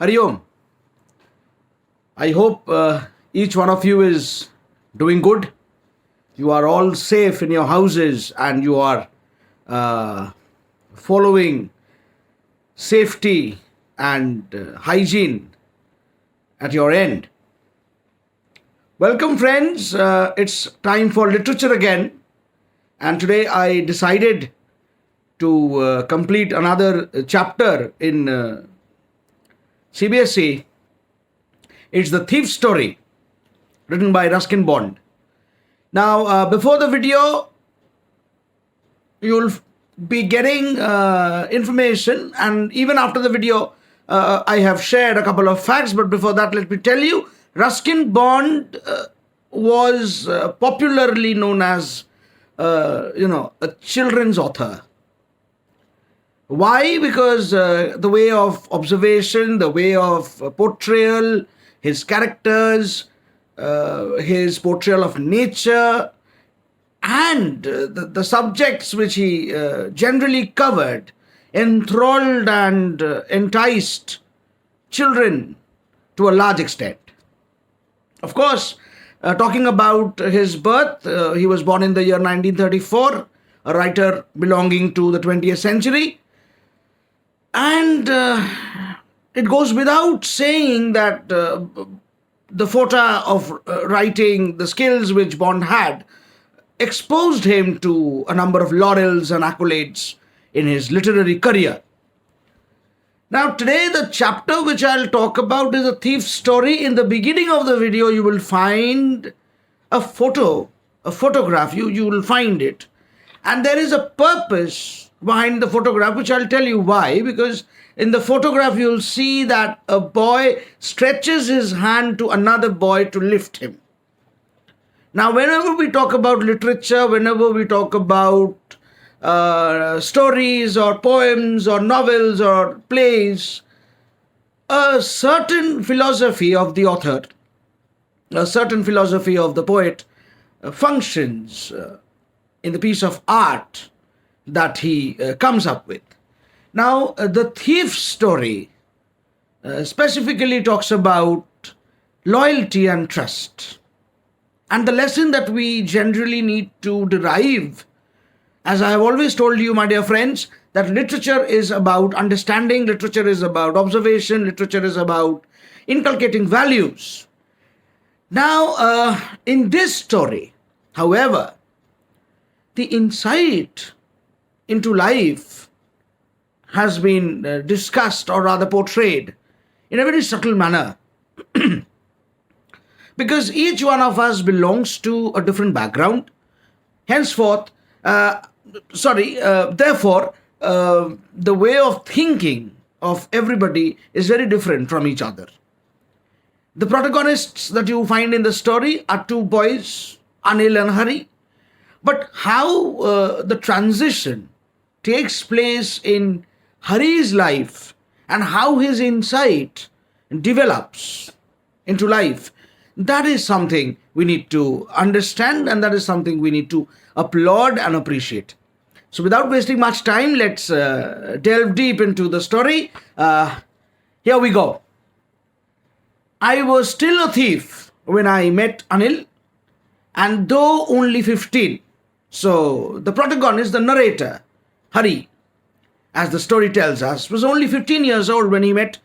Hari Om. I hope each one of you is doing good. You are all safe in your houses and you are following safety and hygiene at your end. Welcome, friends. It's time for literature again. And today I decided to complete another chapter in CBSE. It's The Thief's Story, written by Ruskin Bond. Now, before the video, you'll be getting information, and even after the video, I have shared a couple of facts. But before that, let me tell you, Ruskin Bond was popularly known as, a children's author. Why? Because the way of observation, the way of portrayal, his characters, his portrayal of nature, and the subjects which he generally covered enthralled and enticed children to a large extent. Of course, talking about his birth, he was born in the year 1934, a writer belonging to the 20th century. And it goes without saying that the forte of writing, the skills which Bond had, exposed him to a number of laurels and accolades in his literary career. Now, today the chapter which I'll talk about is A Thief's Story. In the beginning of the video, you will find a photograph. You will find it. And there is a purpose behind the photograph, which I'll tell you why. Because in the photograph, you'll see that a boy stretches his hand to another boy to lift him. Now, whenever we talk about literature, whenever we talk about stories or poems or novels or plays, a certain philosophy of the author, a certain philosophy of the poet functions in the piece of art that he comes up with. Now, The Thief's Story specifically talks about loyalty and trust. And the lesson that we generally need to derive, as I have always told you, my dear friends, that literature is about understanding, literature is about observation, literature is about inculcating values. Now, in this story, however, the insight into life has been discussed, or rather portrayed, in a very subtle manner. Because each one of us belongs to a different background. Therefore, the way of thinking of everybody is very different from each other. The protagonists that you find in the story are two boys, Anil and Hari. But how the transition takes place in Hari's life and how his insight develops into life, that is something we need to understand, and that is something we need to applaud and appreciate. So without wasting much time, let's delve deep into the story. Here we go. I was still a thief when I met Anil, and though only 15. So the protagonist, the narrator, Hari, as the story tells us, was only 15 years old when he met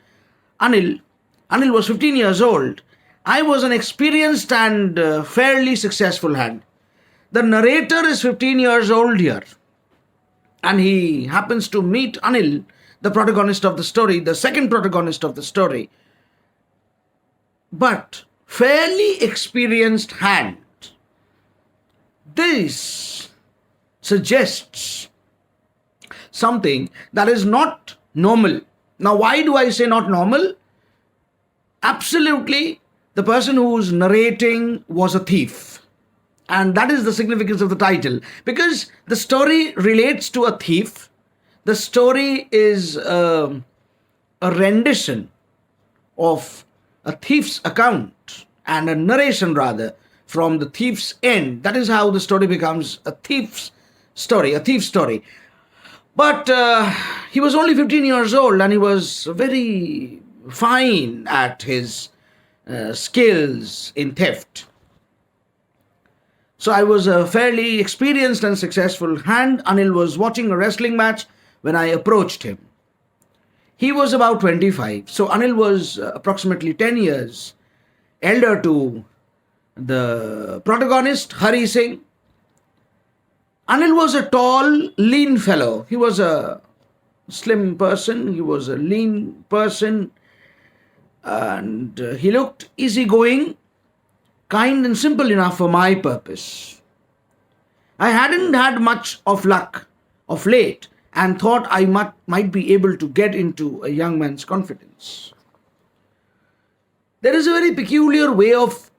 Anil. Anil was 15 years old. I was an experienced and fairly successful hand. The narrator is 15 years old here. And he happens to meet Anil, the protagonist of the story, the second protagonist of the story. But fairly experienced hand. This suggests something that is not normal. Now, why do I say not normal? Absolutely, the person who's narrating was a thief. And that is the significance of the title. Because the story relates to a thief. The story is a rendition of a thief's account, and a narration rather, from the thief's end. That is how the story becomes a thief's story, a thief's story. But he was only 15 years old, and he was very, fine at his skills in theft. So I was a fairly experienced and successful hand. Anil was watching a wrestling match when I approached him. He was about 25. So Anil was approximately 10 years elder to the protagonist, Hari Singh. Anil was a tall, lean fellow. He was a slim person. He was a lean person. And he looked easygoing, kind and simple enough for my purpose. I hadn't had much of luck of late and thought I might be able to get into a young man's confidence. There is a very peculiar way of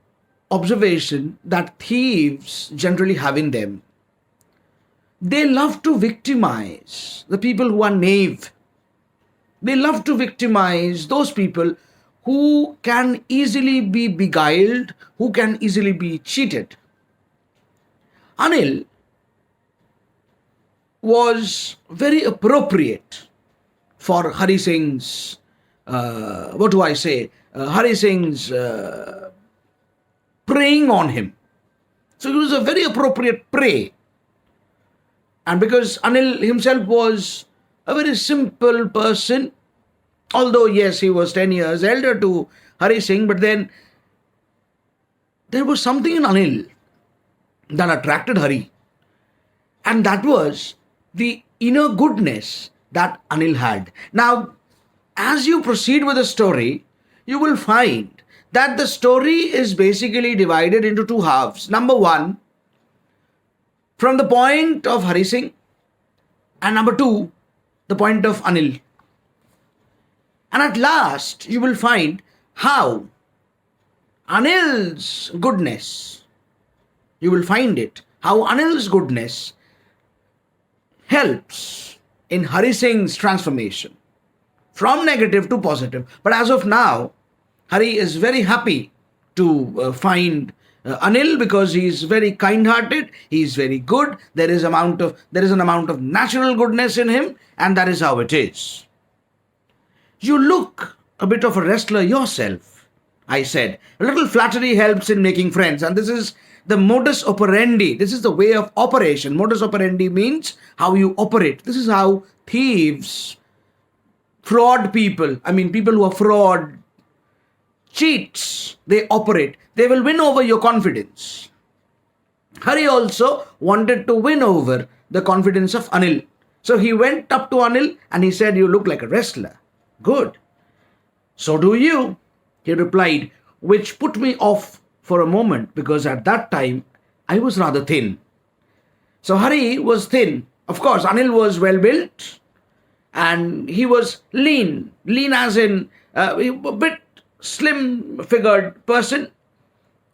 observation that thieves generally have in them. They love to victimize the people who are knave. They love to victimize those people who can easily be beguiled, who can easily be cheated. Anil was very appropriate for Hari Singh's, Hari Singh's preying on him. So he was a very appropriate prey. And because Anil himself was a very simple person, although yes, he was 10 years elder to Hari Singh, but then there was something in Anil that attracted Hari. And that was the inner goodness that Anil had. Now, as you proceed with the story, you will find that the story is basically divided into two halves. Number one, from the point of Hari Singh, and number two, the point of Anil. And at last, you will find how Anil's goodness, you will find it, how Anil's goodness helps in Hari Singh's transformation from negative to positive. But as of now, Hari is very happy to find Anil because he is very kind-hearted, he is very good, there is an amount of natural goodness in him, and that is how it is. You look a bit of a wrestler yourself, I said. A little flattery helps in making friends, and this is the modus operandi. This is the way of operation. Modus operandi means how you operate. This is how thieves, fraud people, people who are fraud, cheats, they operate. They will win over your confidence. Hari also wanted to win over the confidence of Anil. So he went up to Anil and he said, "You look like a wrestler." "Good. So do you," he replied, which put me off for a moment because at that time I was rather thin. So Hari was thin. Of course, Anil was well built and he was lean. Lean as in a bit slim figured person.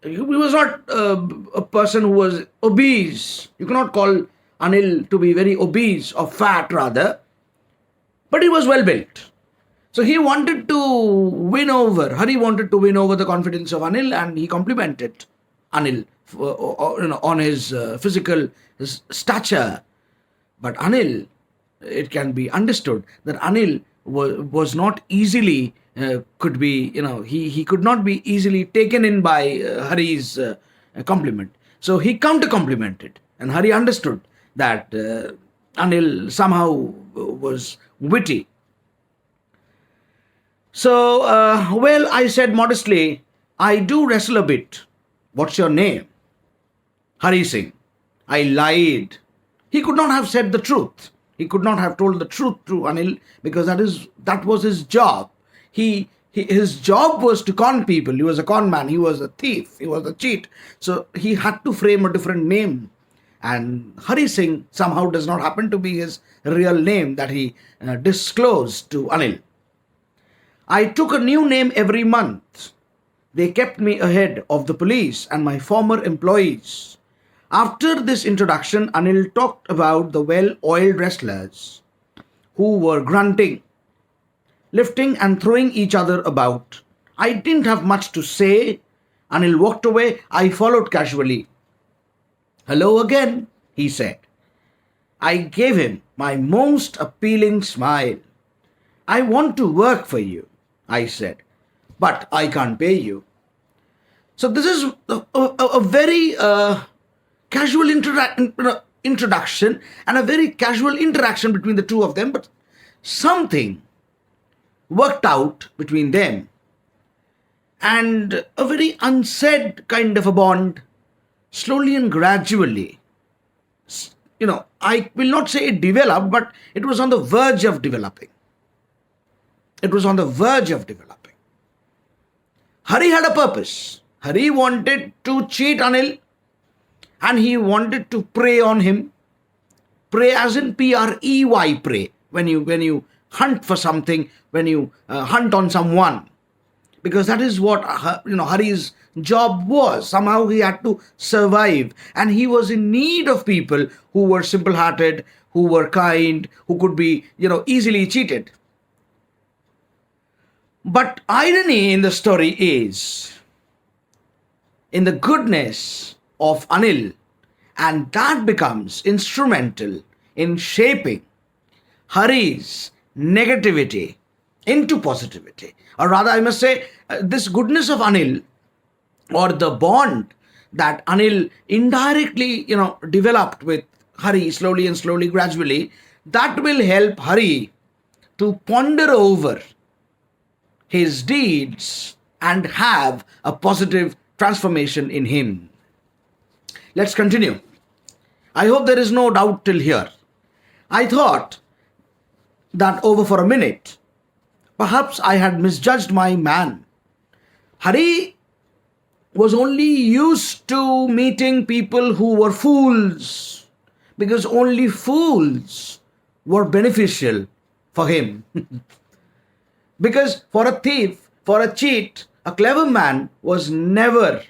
He was not a person who was obese. You cannot call Anil to be very obese or fat rather. But he was well built. So Hari wanted to win over the confidence of Anil, and he complimented Anil on his physical stature. But Anil, it can be understood that Anil was not easily, he could not be easily taken in by Hari's compliment. So he counter-complimented, and Hari understood that Anil somehow was witty. So, I said modestly, "I do wrestle a bit. What's your name?" "Hari Singh." I lied. He could not have said the truth. He could not have told the truth to Anil because that was his job. His job was to con people. He was a con man. He was a thief. He was a cheat. So he had to frame a different name. And Hari Singh somehow does not happen to be his real name that he disclosed to Anil. I took a new name every month. They kept me ahead of the police and my former employees. After this introduction, Anil talked about the well-oiled wrestlers who were grunting, lifting and throwing each other about. I didn't have much to say. Anil walked away. I followed casually. "Hello again," he said. I gave him my most appealing smile. "I want to work for you. I said, but I can't pay you. So this is a very casual introduction and a very casual interaction between the two of them, but something worked out between them, and a very unsaid kind of a bond, slowly and gradually, I will not say it developed, but it was on the verge of developing. It was on the verge of developing. Hari had a purpose. Hari wanted to cheat Anil, and he wanted to prey on him. Prey as in Prey, prey. When you hunt for something, when you hunt on someone, because that is what Hari's job was. Somehow he had to survive, and he was in need of people who were simple-hearted, who were kind, who could be easily cheated. But irony in the story is in the goodness of Anil, and that becomes instrumental in shaping Hari's negativity into positivity. Or rather, I must say, this goodness of Anil, or the bond that Anil indirectly, developed with Hari slowly and slowly, gradually, that will help Hari to ponder over his deeds and have a positive transformation in him. Let's continue. I hope there is no doubt till here. I thought that over for a minute, perhaps I had misjudged my man. Hari was only used to meeting people who were fools, because only fools were beneficial for him. Because for a thief, for a cheat, a clever man was never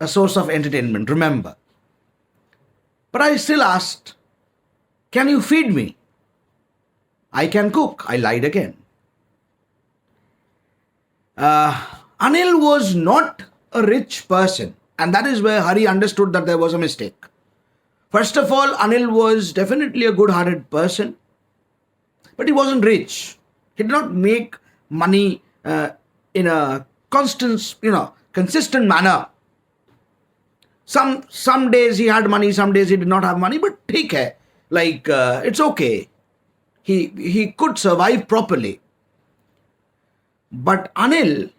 a source of entertainment, remember. But I still asked, can you feed me? I can cook, I lied again. Anil was not a rich person, and that is where Hari understood that there was a mistake. First of all, Anil was definitely a good-hearted person, but he wasn't rich. He did not make money in a consistent manner. Some days he had money, some days he did not have money, but theek hai, it's okay. He could survive properly. But Anil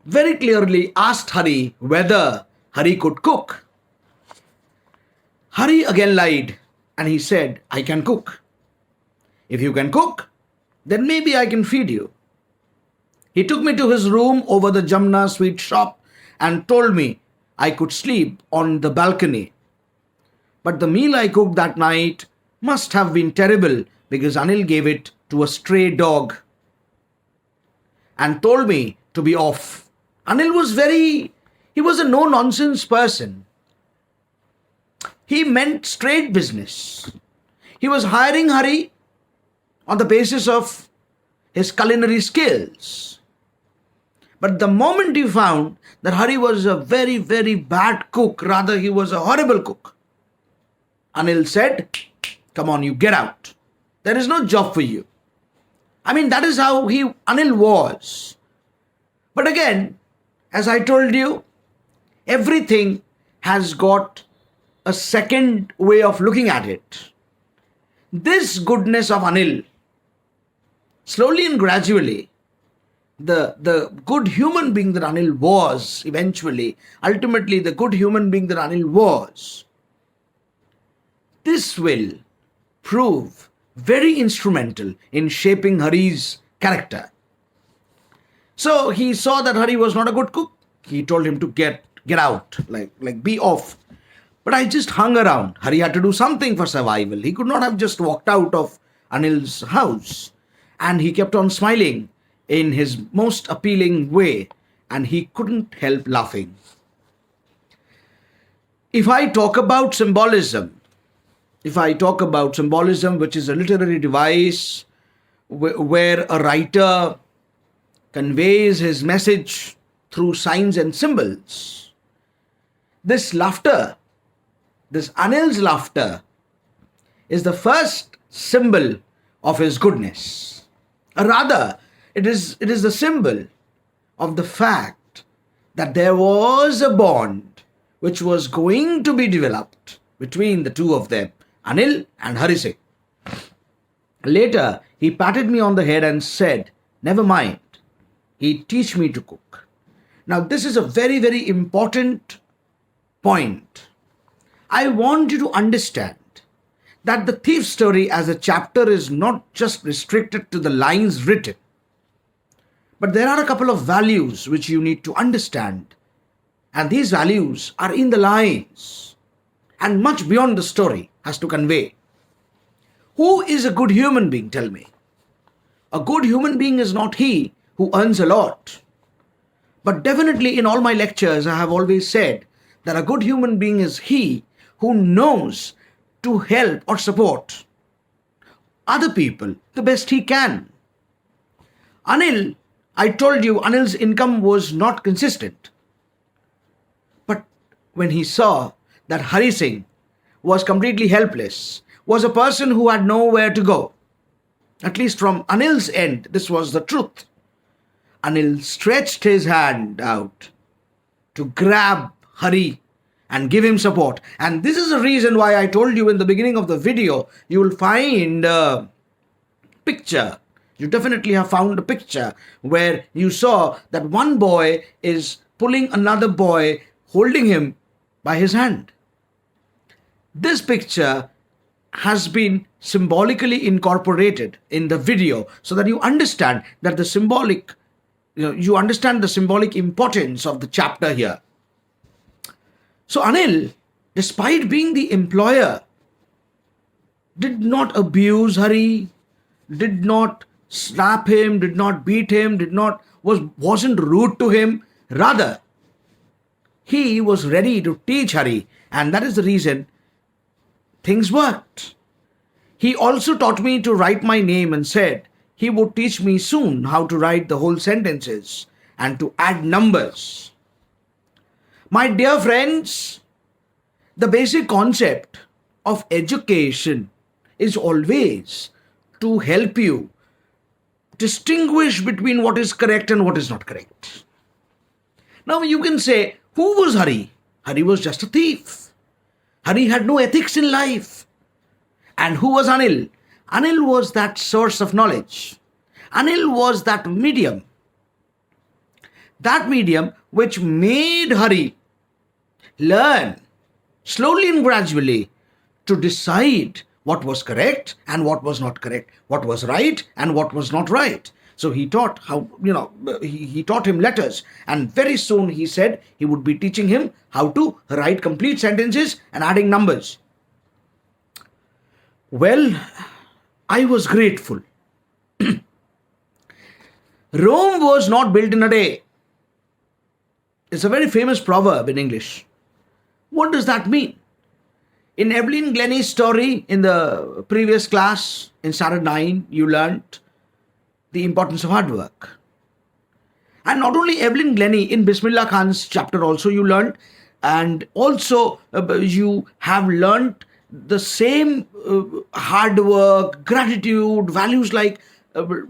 very clearly asked Hari whether Hari could cook. Hari again lied, and he said, I can cook. If you can cook, then maybe I can feed you. He took me to his room over the Jamna sweet shop and told me I could sleep on the balcony. But the meal I cooked that night must have been terrible, because Anil gave it to a stray dog and told me to be off. Anil was a no-nonsense person. He meant straight business. He was hiring Hari on the basis of his culinary skills. But the moment he found that Hari was a very, very bad cook, rather he was a horrible cook, Anil said, come on, you get out. There is no job for you. I mean, that is how Anil was. But again, as I told you, everything has got a second way of looking at it. This goodness of Anil, slowly and gradually, the good human being that Anil was, ultimately the good human being that Anil was, this will prove very instrumental in shaping Hari's character. So he saw that Hari was not a good cook. He told him to get out, like be off. But I just hung around. Hari had to do something for survival. He could not have just walked out of Anil's house. And he kept on smiling in his most appealing way, and he couldn't help laughing. If I talk about symbolism, which is a literary device where a writer conveys his message through signs and symbols, this laughter, this Anil's laughter, is the first symbol of his goodness. Rather, It is the symbol of the fact that there was a bond which was going to be developed between the two of them, Anil and Hari Singh. Later, he patted me on the head and said, "Never mind, he'd teach me to cook." Now, this is a very, very important point. I want you to understand that the thief story as a chapter is not just restricted to the lines written, but there are a couple of values which you need to understand. And these values are in the lines and much beyond the story has to convey. Who is a good human being? Tell me. A good human being is not he who earns a lot. But definitely in all my lectures, I have always said that a good human being is he who knows to help or support other people the best he can. Anil, I told you, Anil's income was not consistent. But when he saw that Hari Singh was completely helpless, was a person who had nowhere to go, at least from Anil's end, this was the truth. Anil stretched his hand out to grab Hari and give him support. And this is the reason why I told you in the beginning of the video, you will find a picture. You definitely have found a picture where you saw that one boy is pulling another boy, holding him by his hand. This picture has been symbolically incorporated in the video so that you understand that you understand the symbolic importance of the chapter here. So Anil, despite being the employer, did not abuse Hari, did not slap him, did not beat him, wasn't rude to him. Rather, he was ready to teach Hari, and that is the reason things worked. He also taught me to write my name and said he would teach me soon how to write the whole sentences and to add numbers. My dear friends, the basic concept of education is always to help you distinguish between what is correct and what is not correct. Now you can say, who was Hari? Hari was just a thief. Hari had no ethics in life. And who was Anil? Anil was that source of knowledge. Anil was that medium. That medium which made Hari learn slowly and gradually to decide what was correct and what was not correct, what was right and what was not right. So he taught he taught him letters, and very soon he said he would be teaching him how to write complete sentences and adding numbers. Well, I was grateful. Rome was not built in a day. It's a very famous proverb in English. What does that mean? In Evelyn Glennie's story in the previous class, in Standard 9, you learnt the importance of hard work. And not only Evelyn Glennie, in Bismillah Khan's chapter also you learnt, and also you have learnt the same hard work, gratitude, values like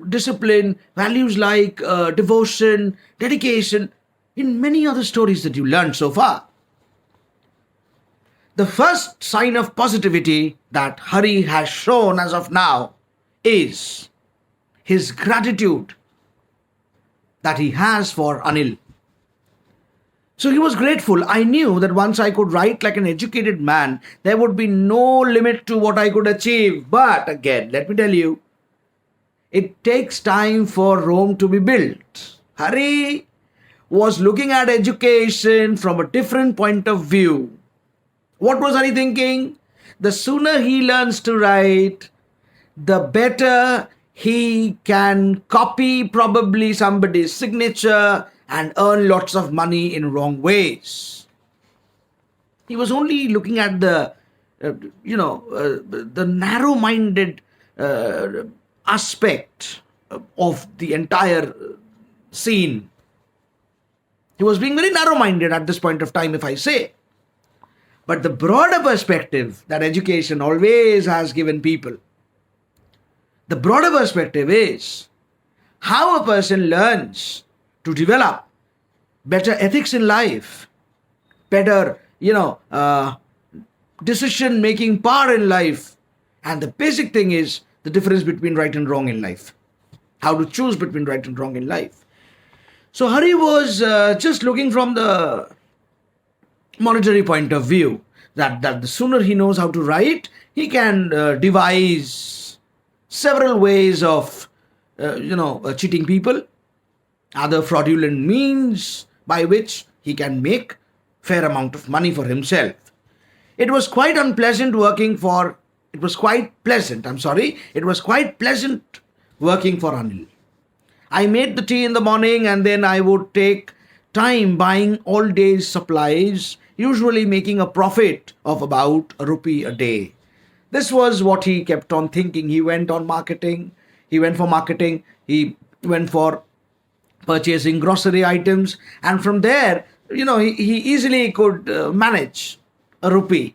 discipline, values like devotion, dedication, in many other stories that you learned so far. The first sign of positivity that Hari has shown as of now is his gratitude that he has for Anil. So he was grateful. I knew that once I could write like an educated man, there would be no limit to what I could achieve. But again, let me tell you, it takes time for Rome to be built. Hari was looking at education from a different point of view. What was Hari thinking? The sooner he learns to write, the better he can copy probably somebody's signature and earn lots of money in wrong ways. He was only looking at the narrow-minded aspect of the entire scene. He was being very narrow-minded at this point of time, if I say. But the broader perspective that education always has given people, the broader perspective is how a person learns to develop better ethics in life, better, decision making power in life. And the basic thing is the difference between right and wrong in life. How to choose between right and wrong in life. So Hari was just looking from the monetary point of view, that the sooner he knows how to write, he can devise several ways of cheating people, other fraudulent means by which he can make fair amount of money for himself. It was quite pleasant working for Anil. I made the tea in the morning, and then I would take time buying all day's supplies, usually making a profit of about a rupee a day. This was what he kept on thinking. He went for marketing, he went for purchasing grocery items, and from there, he easily could manage a rupee.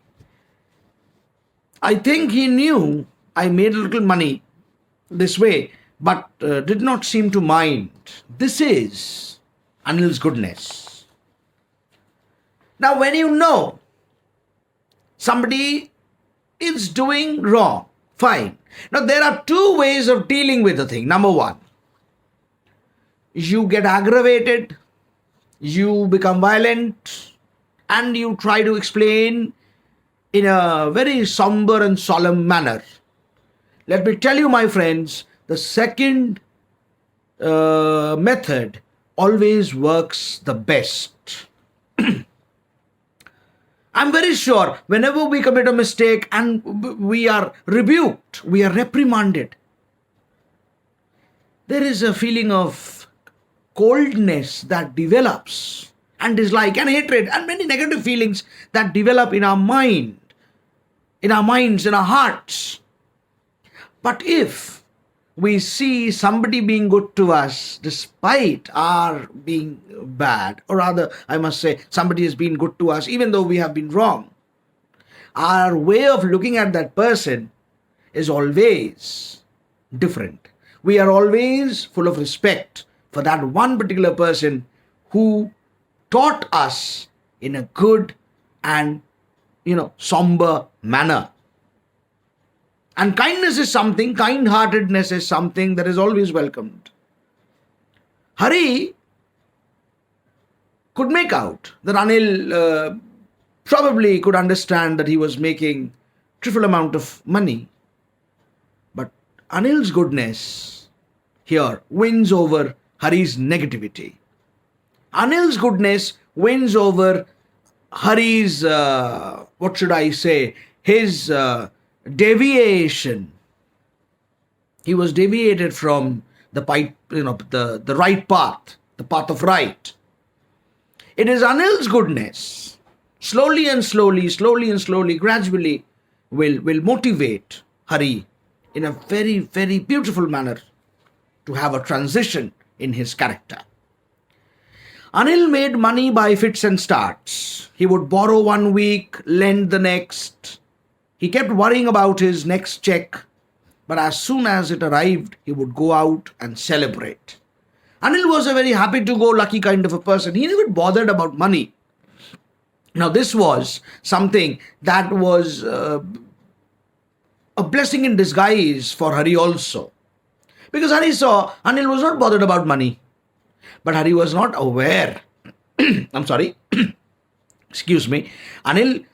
I think he knew I made a little money this way, but did not seem to mind. This is Anil's goodness. Now, when you know somebody is doing wrong, fine. Now, there are two ways of dealing with the thing. Number one, you get aggravated, you become violent, and you try to explain in a very somber and solemn manner. Let me tell you, my friends, the second method always works the best. I'm very sure whenever we commit a mistake and we are rebuked, we are reprimanded, there is a feeling of coldness that develops, and dislike and hatred and many negative feelings that develop in our mind, in our minds, in our hearts. But if we see somebody being good to us despite our being bad, or rather, I must say, somebody has been good to us even though we have been wrong, our way of looking at that person is always different. We are always full of respect for that one particular person who taught us in a good and somber manner. And kind-heartedness is something that is always welcomed. Hari could make out that Anil probably could understand that he was making trifle amount of money. But Anil's goodness here wins over Hari's negativity. Anil's goodness wins over Hari's, his deviation. He was deviated from the right path, the path of right. It is Anil's goodness, slowly and slowly, gradually, will motivate Hari in a very, very beautiful manner to have a transition in his character. Anil made money by fits and starts. He would borrow 1 week, lend the next. He kept worrying about his next check, but as soon as it arrived, he would go out and celebrate. Anil was a very happy-to-go-lucky kind of a person. He never bothered about money. Now, this was something that was a blessing in disguise for Hari also. Because Hari saw Anil was not bothered about money. But Hari was not aware. I'm sorry. Excuse me. Hari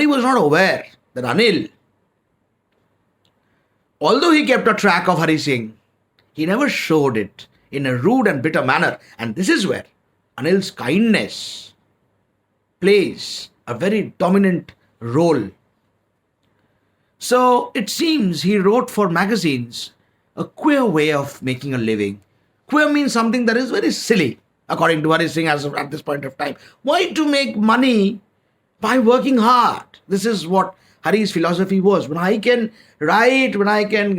was not aware that Anil, although he kept a track of Hari Singh, he never showed it in a rude and bitter manner. And this is where Anil's kindness plays a very dominant role. So it seems he wrote for magazines a queer way of making a living. Queer means something that is very silly, according to Hari Singh at this point of time. Why to make money by working hard? This is what Hari's philosophy was. When I can write, when I can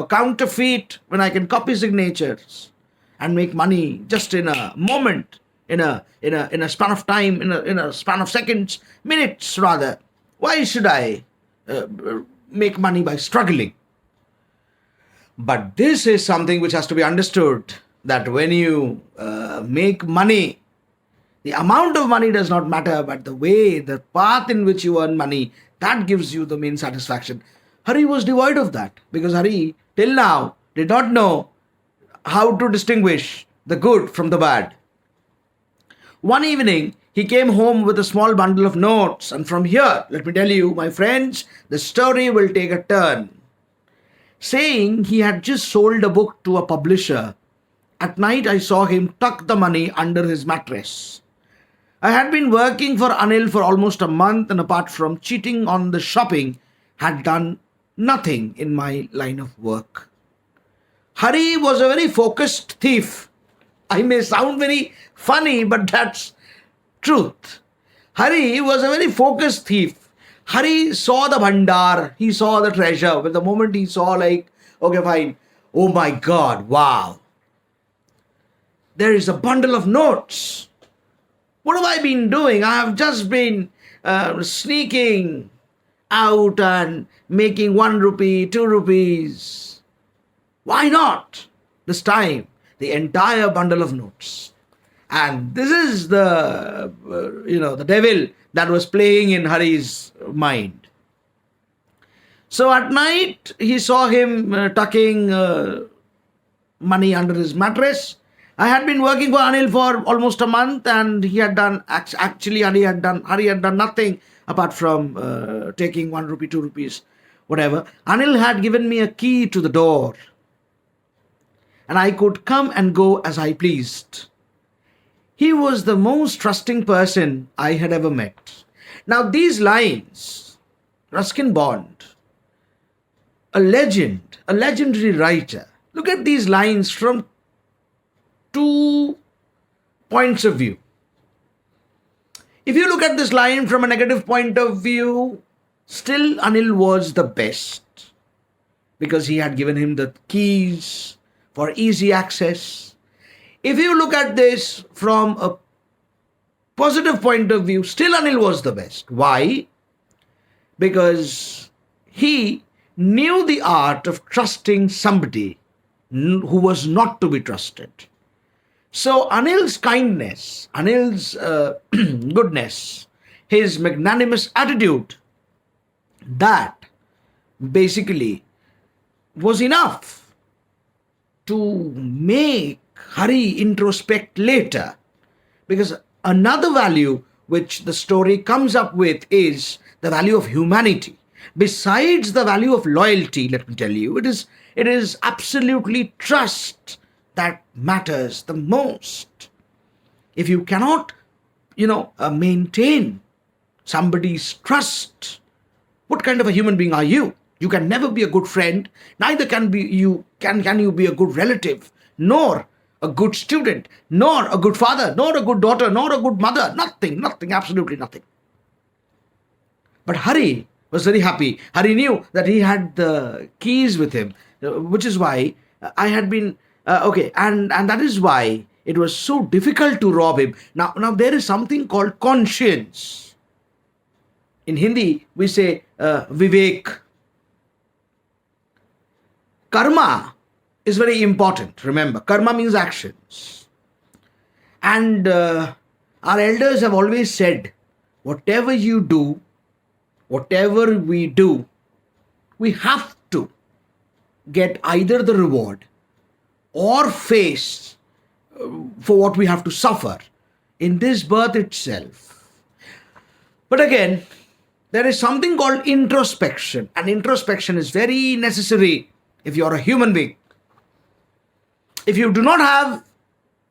counterfeit, when I can copy signatures and make money just in a moment, in a span of time, in a span of seconds, minutes rather. Why should I make money by struggling? But this is something which has to be understood, that when you make money, the amount of money does not matter, but the way, the path in which you earn money, that gives you the main satisfaction. Hari was devoid of that, because Hari, till now, did not know how to distinguish the good from the bad. One evening, he came home with a small bundle of notes, and from here, let me tell you, my friends, the story will take a turn. Saying he had just sold a book to a publisher, at night I saw him tuck the money under his mattress. I had been working for Anil for almost a month, and apart from cheating on the shopping, had done nothing in my line of work. Hari was a very focused thief. I may sound very funny, but that's truth. Hari was a very focused thief. Hari saw the bhandar, he saw the treasure. But the moment he saw, like, okay, fine, oh my God, wow, there is a bundle of notes. What have I been doing? I have just been sneaking out and making 1 rupee, 2 rupees. Why not? This time, the entire bundle of notes. And this is the devil that was playing in Hari's mind. So at night, he saw him tucking money under his mattress. I had been working for Anil for almost a month, and he had done, actually Hari had done nothing apart from taking 1 rupee, 2 rupees, whatever. Anil had given me a key to the door, and I could come and go as I pleased. He was the most trusting person I had ever met. Now these lines, Ruskin Bond, a legend, a legendary writer. Look at these lines from 2 points of view. If you look at this line from a negative point of view, still Anil was the best, because he had given him the keys for easy access. If you look at this from a positive point of view, still Anil was the best. Why? Because he knew the art of trusting somebody who was not to be trusted. So Anil's kindness, Anil's goodness, his magnanimous attitude, that basically was enough to make Hari introspect later. Because another value which the story comes up with is the value of humanity. Besides the value of loyalty, let me tell you, it is absolutely trust that matters the most. If you cannot, maintain somebody's trust, what kind of a human being are you? You can never be a good friend, neither can you be a good relative, nor a good student, nor a good father, nor a good daughter, nor a good mother. Nothing, absolutely nothing. But Hari was very happy. Hari knew that he had the keys with him, which is why I had been, and that is why it was so difficult to rob him. Now there is something called conscience. In Hindi, we say Vivek. Karma is very important. Remember, karma means actions. And our elders have always said, whatever you do, whatever we do, we have to get either the reward or face for what we have to suffer in this birth itself. But again, there is something called introspection, and introspection is very necessary if you are a human being. If you do not have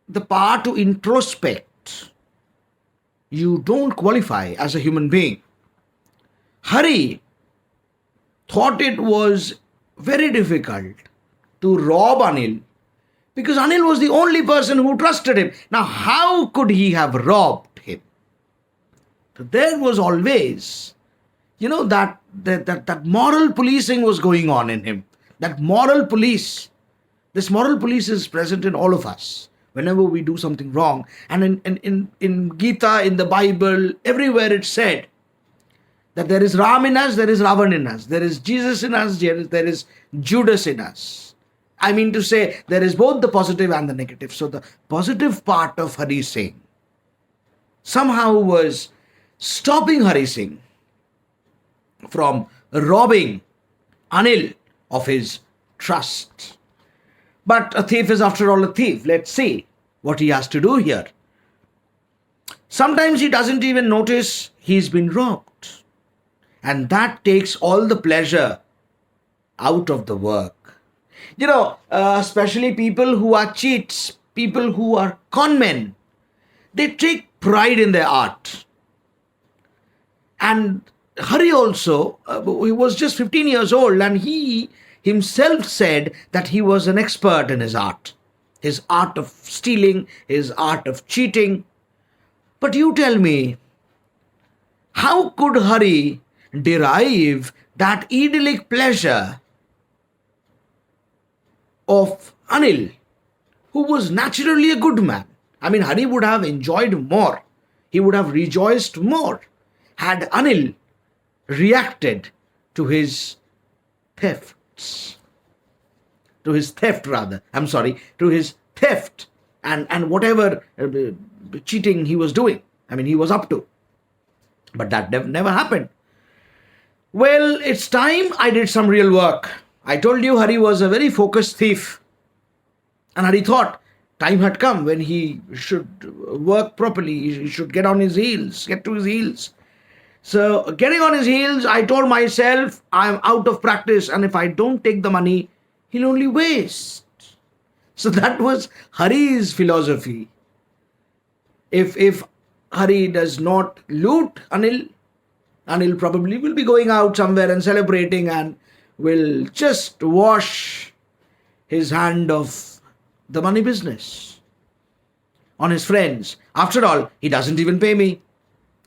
the power to introspect, you don't qualify as a human being. Hari thought it was very difficult to rob Anil, because Anil was the only person who trusted him. Now, how could he have robbed him? So there was always, that moral policing was going on in him. That moral police. This moral police is present in all of us whenever we do something wrong. And in Gita, in the Bible, everywhere it's said that there is Ram in us, there is Ravan in us, there is Jesus in us, there is Judas in us. I mean to say, there is both the positive and the negative. So the positive part of Hari Singh somehow was stopping Hari Singh from robbing Anil of his trust. But a thief is after all a thief. Let's see what he has to do here. Sometimes he doesn't even notice he's been robbed. And that takes all the pleasure out of the work. Especially people who are cheats, people who are con men, they take pride in their art. And Hari also, he was just 15 years old, and he himself said that he was an expert in his art of stealing, his art of cheating. But you tell me, how could Hari derive that idyllic pleasure of Anil, who was naturally a good man? I mean, Hari would have enjoyed more, he would have rejoiced more had Anil reacted to his thefts. To his theft and whatever cheating he was doing. I mean, he was up to. But that never happened. Well, it's time I did some real work. I told you Hari was a very focused thief. And Hari thought time had come when he should work properly. He should get to his heels. So getting on his heels, I told myself, I'm out of practice, and if I don't take the money, he'll only waste. So that was Hari's philosophy. If Hari does not loot Anil probably will be going out somewhere and celebrating and will just wash his hand of the money business on his friends. After all, he doesn't even pay me.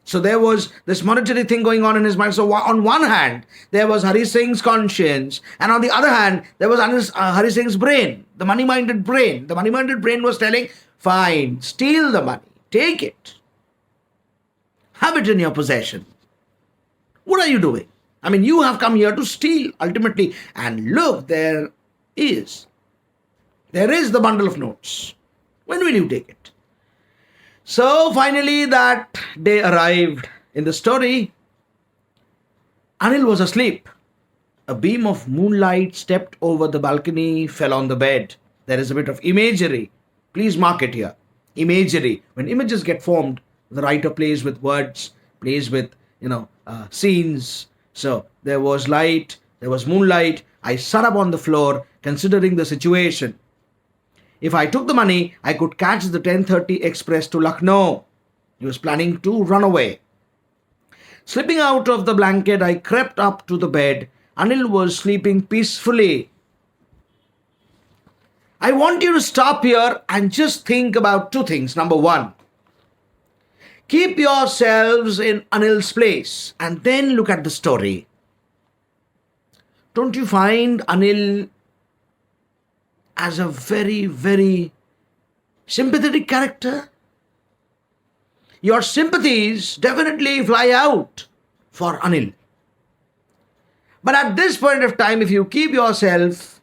So there was this monetary thing going on in his mind. So on one hand, there was Hari Singh's conscience, and on the other hand, there was Hari Singh's brain, the money-minded brain. The money-minded brain was telling, fine, steal the money, take it, have it in your possession. What are you doing? I mean, you have come here to steal ultimately. And look, there is the bundle of notes. When will you take it? So finally that day arrived. In the story, Anil was asleep. A beam of moonlight stepped over the balcony, fell on the bed. There is a bit of imagery. Please mark it here. Imagery. When images get formed, the writer plays with words, plays with, scenes. So there was light, there was moonlight. I sat up on the floor, considering the situation. If I took the money, I could catch the 10:30 express to Lucknow. He was planning to run away. Slipping out of the blanket, I crept up to the bed. Anil was sleeping peacefully. I want you to stop here and just think about two things. Number one, keep yourselves in Anil's place and then look at the story. Don't you find Anil as a very, very sympathetic character? Your sympathies definitely fly out for Anil. But at this point of time, if you keep yourself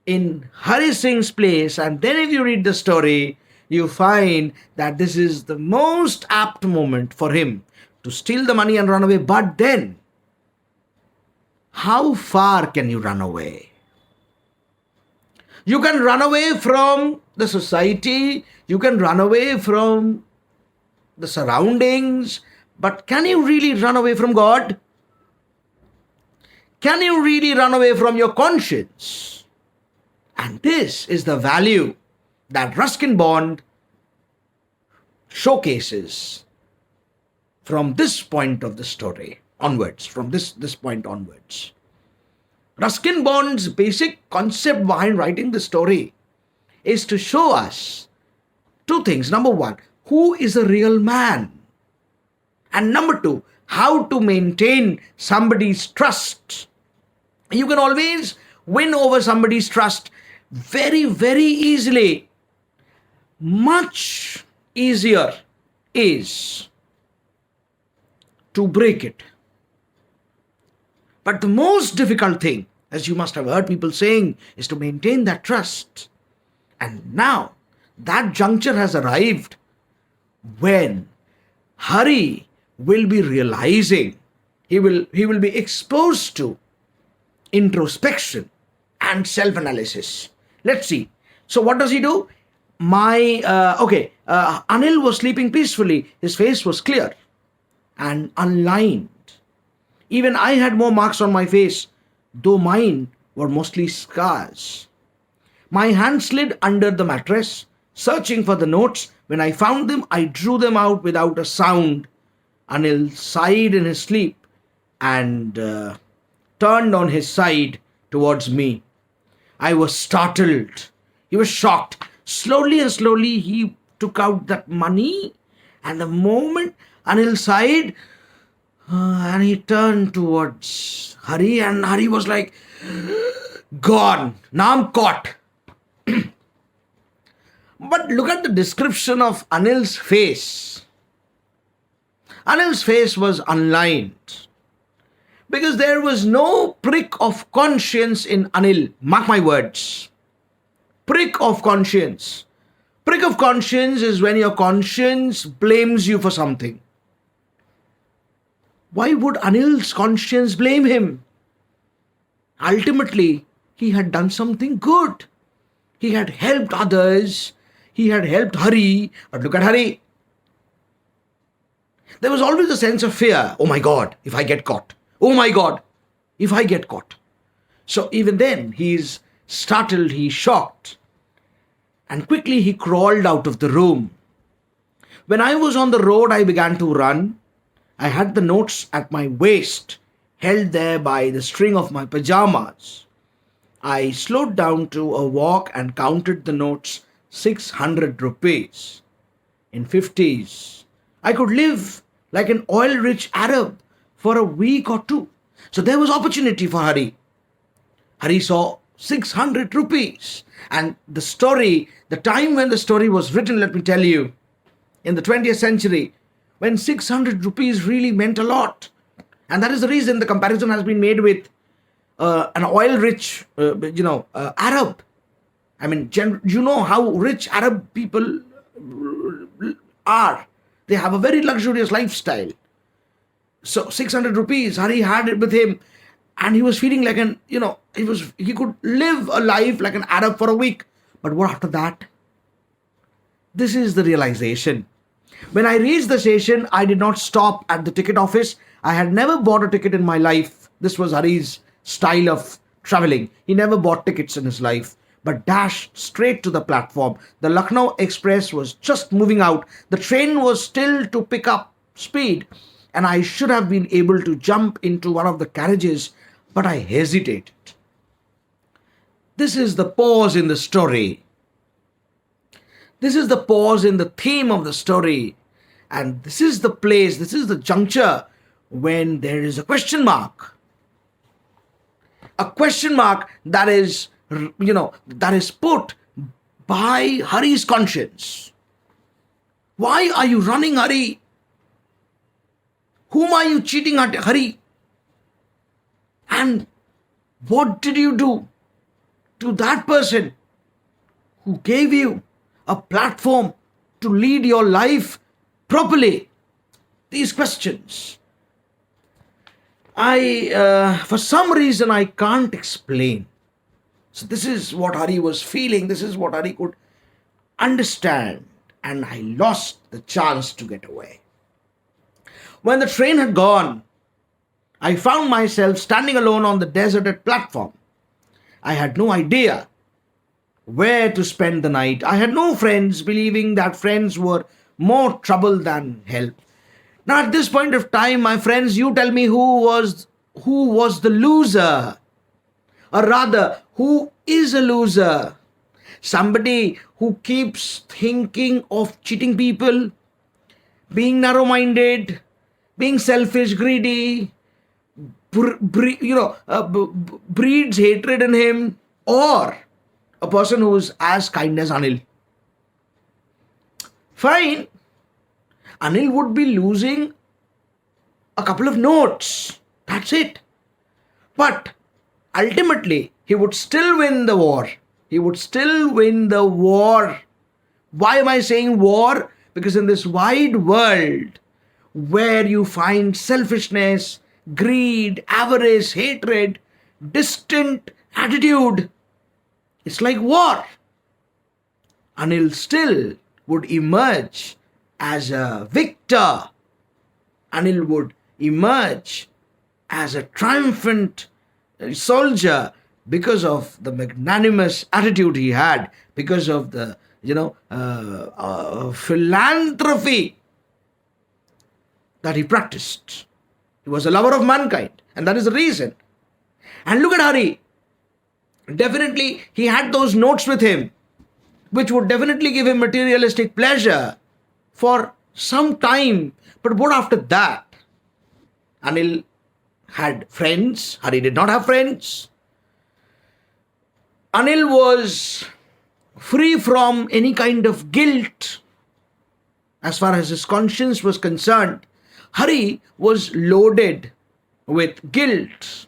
in Hari Singh's place and then if you read the story, you find that this is the most apt moment for him to steal the money and run away. But then, how far can you run away? You can run away from the society, you can run away from the surroundings, but can you really run away from God? Can you really run away from your conscience? And this is the value that Ruskin Bond showcases from this point of the story onwards, from this point onwards. Ruskin Bond's basic concept behind writing the story is to show us two things. Number one, who is a real man? And number two, how to maintain somebody's trust. You can always win over somebody's trust very, very easily. Much easier is to break it. But the most difficult thing as you must have heard people saying, is to maintain that trust. And now that juncture has arrived when Hari will be realizing, he will be exposed to introspection and self-analysis. Let's see. So what does he do? Anil was sleeping peacefully. His face was clear and unlined. Even I had more marks on my face, though mine were mostly scars. My hand slid under the mattress, searching for the notes. When I found them, I drew them out without a sound. Anil sighed in his sleep and turned on his side towards me. I was startled. He was shocked. Slowly and slowly, he took out that money, and the moment Anil sighed, and he turned towards Hari, and Hari was like, gone. Now I'm caught. But look at the description of Anil's face. Anil's face was unlined because there was no prick of conscience in Anil. Mark my words. Prick of conscience. Prick of conscience is when your conscience blames you for something. Why would Anil's conscience blame him? Ultimately, he had done something good. He had helped others. He had helped Hari. But look at Hari. There was always a sense of fear. Oh my God, if I get caught. Oh my God, if I get caught. So even then, he's startled, he's shocked. And quickly he crawled out of the room. When I was on the road, I began to run. I had the notes at my waist, held there by the string of my pajamas. I slowed down to a walk and counted the notes. 600 rupees in 50s. I could live like an oil-rich Arab for a week or two. So there was opportunity for Hari. Hari saw 600 rupees. And the story, the time when the story was written, let me tell you, in the 20th century, when 600 rupees really meant a lot. And that is the reason the comparison has been made with an oil-rich, Arab. I mean, you know how rich Arab people are. They have a very luxurious lifestyle. So 600 rupees, Hari had it with him, and he was feeling like he could live a life like an Arab for a week. But what after that? This is the realization. When I reached the station, I did not stop at the ticket office. I had never bought a ticket in my life. This was Hari's style of traveling. He never bought tickets in his life, but dashed straight to the platform. The Lucknow Express was just moving out. The train was still to pick up speed, and I should have been able to jump into one of the carriages, but I hesitated. This is the pause in the story. This is the pause in the theme of the story. And this is the place, this is the juncture when there is a question mark. A question mark that is put by Hari's conscience. Why are you running, Hari? Whom are you cheating at, Hari? And what did you do to that person who gave you a platform to lead your life properly? These questions, for some reason, I can't explain. So this is what Hari was feeling. This is what Hari could understand. And I lost the chance to get away. When the train had gone, I found myself standing alone on the deserted platform. I had no idea where to spend the night. I had no friends, believing that friends were more trouble than help. Now at this point of time, my friends, you tell me who was the loser? Or rather, who is a loser? Somebody who keeps thinking of cheating people, being narrow-minded, being selfish, greedy, breeds hatred in him, or a person who is as kind as Anil. Fine, Anil would be losing a couple of notes. That's it. But ultimately he would still win the war. He would still win the war. Why am I saying war? Because in this wide world where you find selfishness, greed, avarice, hatred, distant attitude, it's like war. Anil still would emerge as a victor. Anil would emerge as a triumphant soldier because of the magnanimous attitude he had, because of the philanthropy that he practiced. He was a lover of mankind, and that is the reason. And look at Hari. Definitely, he had those notes with him, which would definitely give him materialistic pleasure for some time. But what after that? Anil had friends. Hari did not have friends. Anil was free from any kind of guilt as far as his conscience was concerned. Hari was loaded with guilt.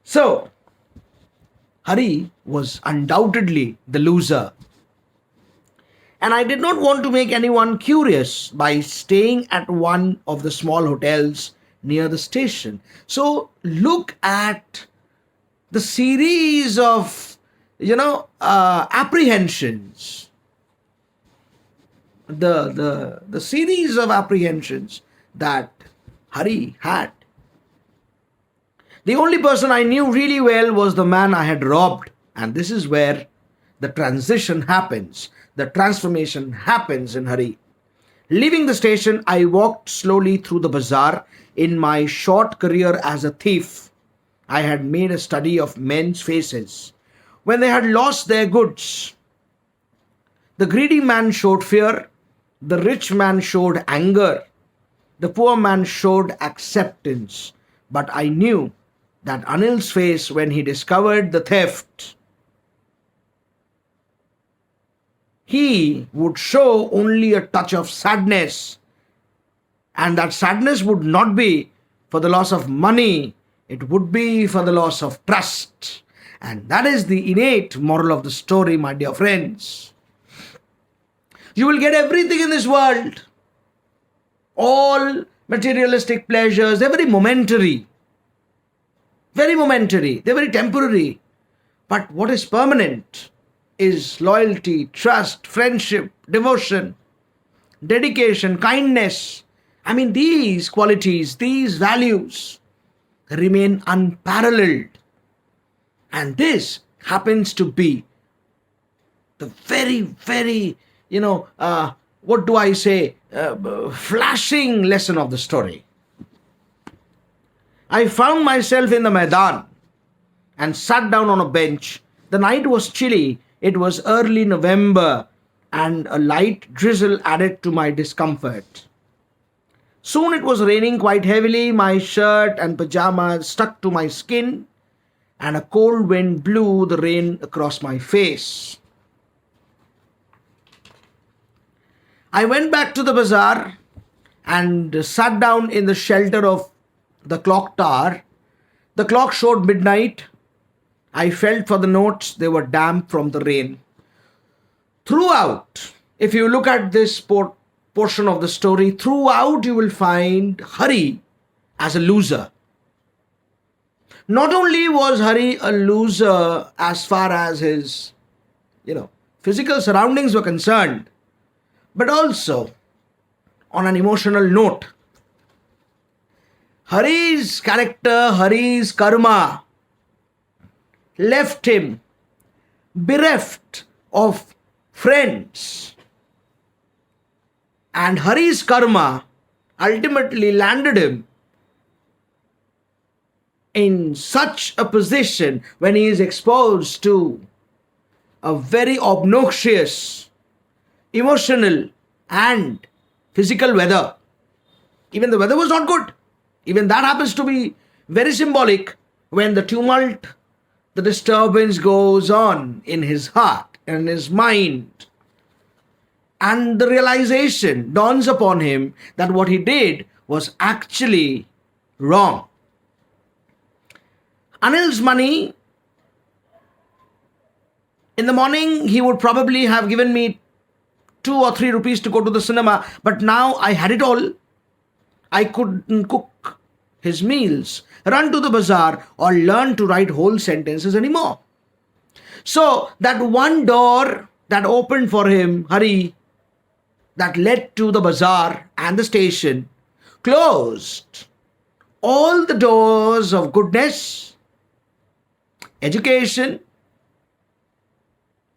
So, Hari was undoubtedly the loser. And I did not want to make anyone curious by staying at one of the small hotels near the station. So look at the series of, apprehensions. The series of apprehensions that Hari had. The only person I knew really well was the man I had robbed. And this is where the transition happens. The transformation happens in Hari. Leaving the station, I walked slowly through the bazaar. In my short career as a thief, I had made a study of men's faces. When they had lost their goods, the greedy man showed fear, the rich man showed anger, the poor man showed acceptance. But I knew that Anil's face when he discovered the theft, he would show only a touch of sadness. And that sadness would not be for the loss of money, it would be for the loss of trust. And that is the innate moral of the story, my dear friends. You will get everything in this world. All materialistic pleasures, they're very momentary. Very momentary, they're very temporary. But what is permanent is loyalty, trust, friendship, devotion, dedication, kindness. I mean, these qualities, these values remain unparalleled. And this happens to be the very, very, flashing lesson of the story. I found myself in the Maidan and sat down on a bench. The night was chilly. It was early November and a light drizzle added to my discomfort. Soon it was raining quite heavily. My shirt and pajamas stuck to my skin and a cold wind blew the rain across my face. I went back to the bazaar and sat down in the shelter of the clock tower. The clock showed midnight. I felt for the notes, they were damp from the rain. Throughout, if you look at this portion of the story, throughout you will find Hari as a loser. Not only was Hari a loser as far as his, physical surroundings were concerned, but also on an emotional note. Hari's character, Hari's karma left him bereft of friends. And Hari's karma ultimately landed him in such a position when he is exposed to a very obnoxious, emotional and physical weather. Even the weather was not good. Even that happens to be very symbolic when the tumult, the disturbance goes on in his heart and his mind. And the realization dawns upon him that what he did was actually wrong. Anil's money, in the morning, he would probably have given me 2 or 3 rupees to go to the cinema, but now I had it all. I couldn't cook his meals, run to the bazaar, or learn to write whole sentences anymore. So that one door that opened for him, Hari, that led to the bazaar and the station, closed all the doors of goodness, education,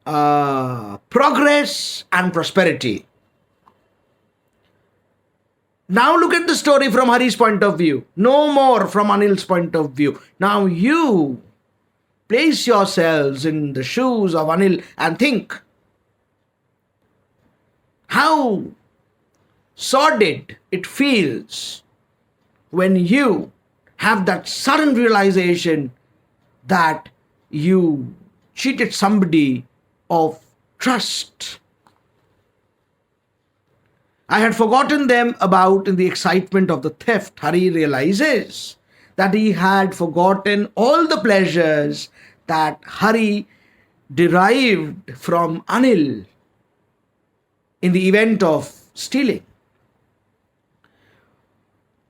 progress, and prosperity. Now look at the story from Hari's point of view. No more from Anil's point of view. Now you place yourselves in the shoes of Anil and think how sordid it feels when you have that sudden realization that you cheated somebody of trust. I had forgotten them about in the excitement of the theft. Hari realizes that he had forgotten all the pleasures that Hari derived from Anil in the event of stealing.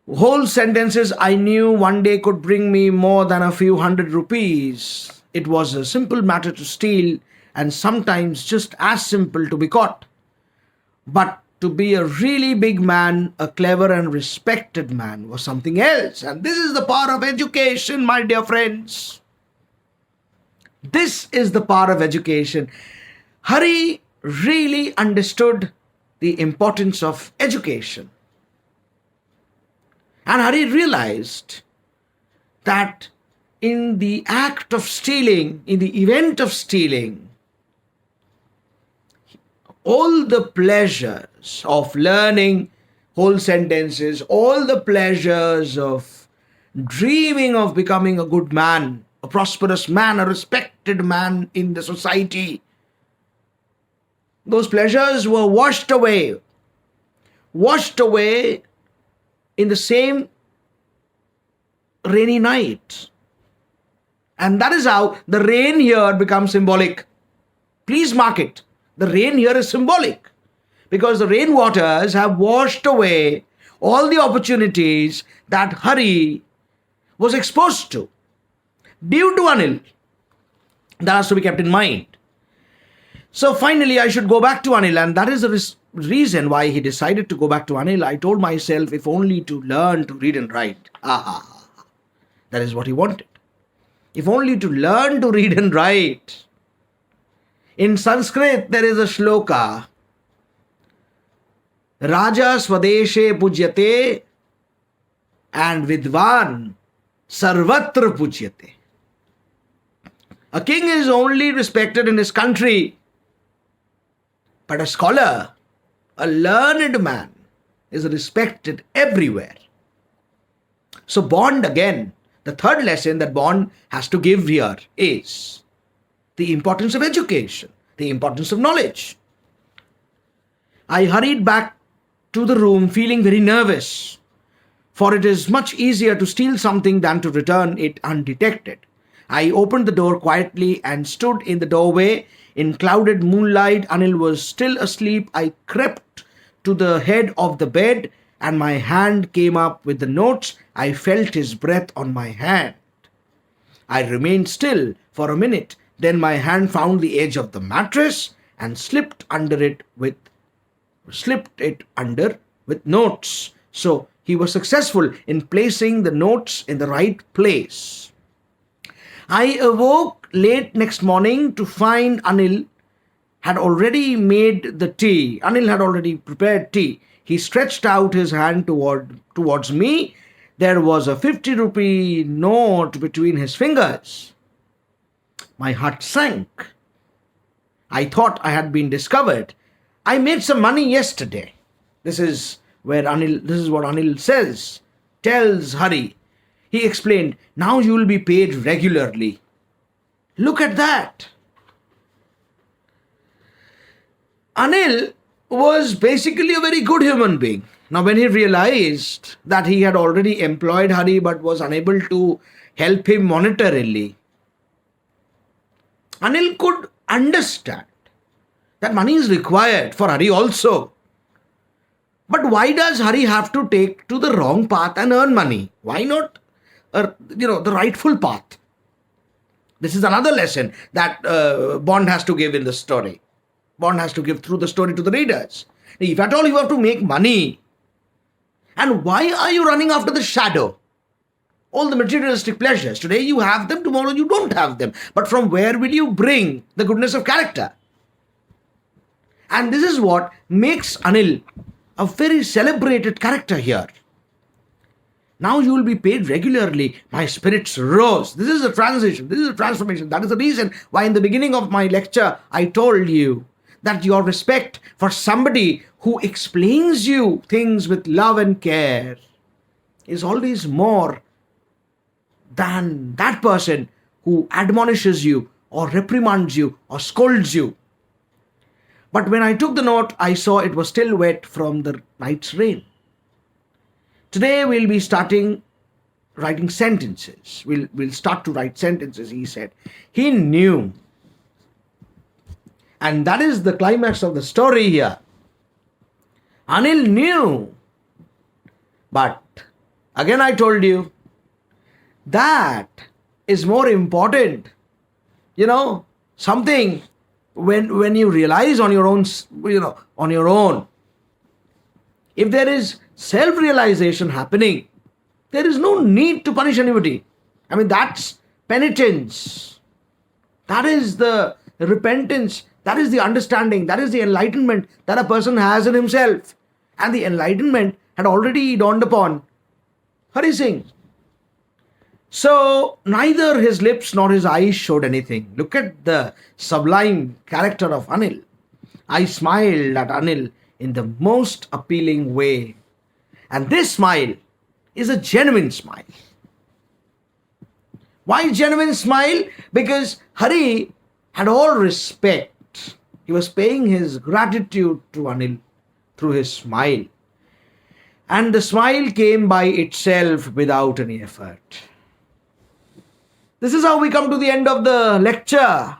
Whole sentences I knew one day could bring me more than a few hundred rupees. It was a simple matter to steal, and sometimes just as simple to be caught. But to be a really big man, a clever and respected man, was something else. And this is the power of education, my dear friends. This is the power of education. Hari really understood the importance of education. And Hari realized that in the act of stealing, in the event of stealing, all the pleasures of learning whole sentences, all the pleasures of dreaming of becoming a good man, a prosperous man, a respected man in the society, those pleasures were washed away in the same rainy night. And that is how the rain here becomes symbolic. Please mark it. The rain here is symbolic because the rain waters have washed away all the opportunities that Hari was exposed to due to Anil. That has to be kept in mind. So finally, I should go back to Anil, and that is the reason why he decided to go back to Anil. I told myself, if only to learn to read and write. That is what he wanted. If only to learn to read and write. In Sanskrit, there is a shloka. Raja Swadeshe Pujyate and Vidvan Sarvatra Pujyate. A king is only respected in his country, but a scholar, a learned man, is respected everywhere. So Bond again, the third lesson that Bond has to give here is the importance of education, the importance of knowledge. I hurried back to the room feeling very nervous, for it is much easier to steal something than to return it undetected. I opened the door quietly and stood in the doorway. In clouded moonlight, Anil was still asleep. I crept to the head of the bed and my hand came up with the notes. I felt his breath on my hand. I remained still for a minute. Then my hand found the edge of the mattress and slipped it under with notes. So he was successful in placing the notes in the right place. I awoke late next morning to find Anil had already made the tea. Anil had already prepared tea. He stretched out his hand towards me. There was a 50-rupee note between his fingers. My heart sank. I thought I had been discovered. I made some money yesterday. This is what Anil tells Hari. He explained, now you will be paid regularly. Look at that. Anil was basically a very good human being. Now when he realized that he had already employed Hari but was unable to help him monetarily, Anil could understand that money is required for Hari also. But why does Hari have to take to the wrong path and earn money? Why not, the rightful path? This is another lesson that Bond has to give in the story. Bond has to give through the story to the readers. If at all you have to make money, and why are you running after the shadow? All the materialistic pleasures. Today you have them, tomorrow you don't have them. But from where will you bring the goodness of character? And this is what makes Anil a very celebrated character here. Now you will be paid regularly. My spirits rose. This is a transition. This is a transformation. That is the reason why in the beginning of my lecture I told you that your respect for somebody who explains you things with love and care is always more than that person who admonishes you or reprimands you or scolds you. But when I took the note, I saw it was still wet from the night's rain. Today we'll be starting writing sentences. We'll start to write sentences, he said. He knew. And that is the climax of the story here. Anil knew. But again I told you, that is more important. Something when you realize on your own, on your own. If there is self-realization happening, there is no need to punish anybody. That's penitence. That is the repentance. That is the understanding. That is the enlightenment that a person has in himself. And the enlightenment had already dawned upon Hari Singh. So neither his lips nor his eyes showed anything. Look at the sublime character of Anil. I smiled at Anil in the most appealing way. And this smile is a genuine smile. Why genuine smile? Because Hari had all respect. He was paying his gratitude to Anil through his smile. And the smile came by itself without any effort. This is how we come to the end of the lecture.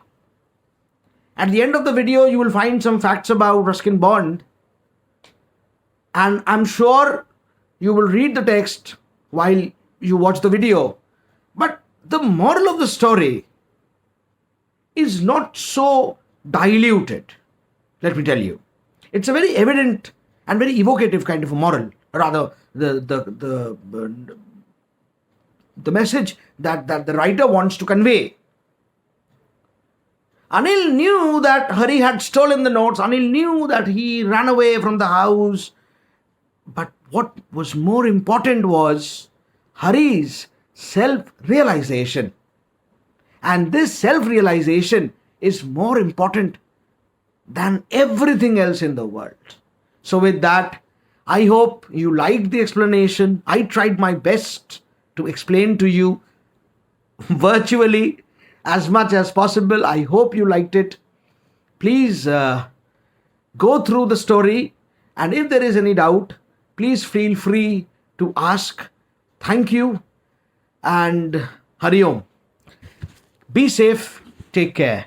At the end of the video, you will find some facts about Ruskin Bond. And I'm sure you will read the text while you watch the video. But the moral of the story is not so diluted, let me tell you. It's a very evident and very evocative kind of a moral. Rather, the message that the writer wants to convey. Anil knew that Hari had stolen the notes. Anil knew that he ran away from the house. But what was more important was Hari's self-realization. And this self-realization is more important than everything else in the world. So with that, I hope you liked the explanation. I tried my best to explain to you virtually as much as possible. I hope you liked it. Please go through the story, and if there is any doubt, please feel free to ask. Thank you, and Hari Om. Be safe. Take care.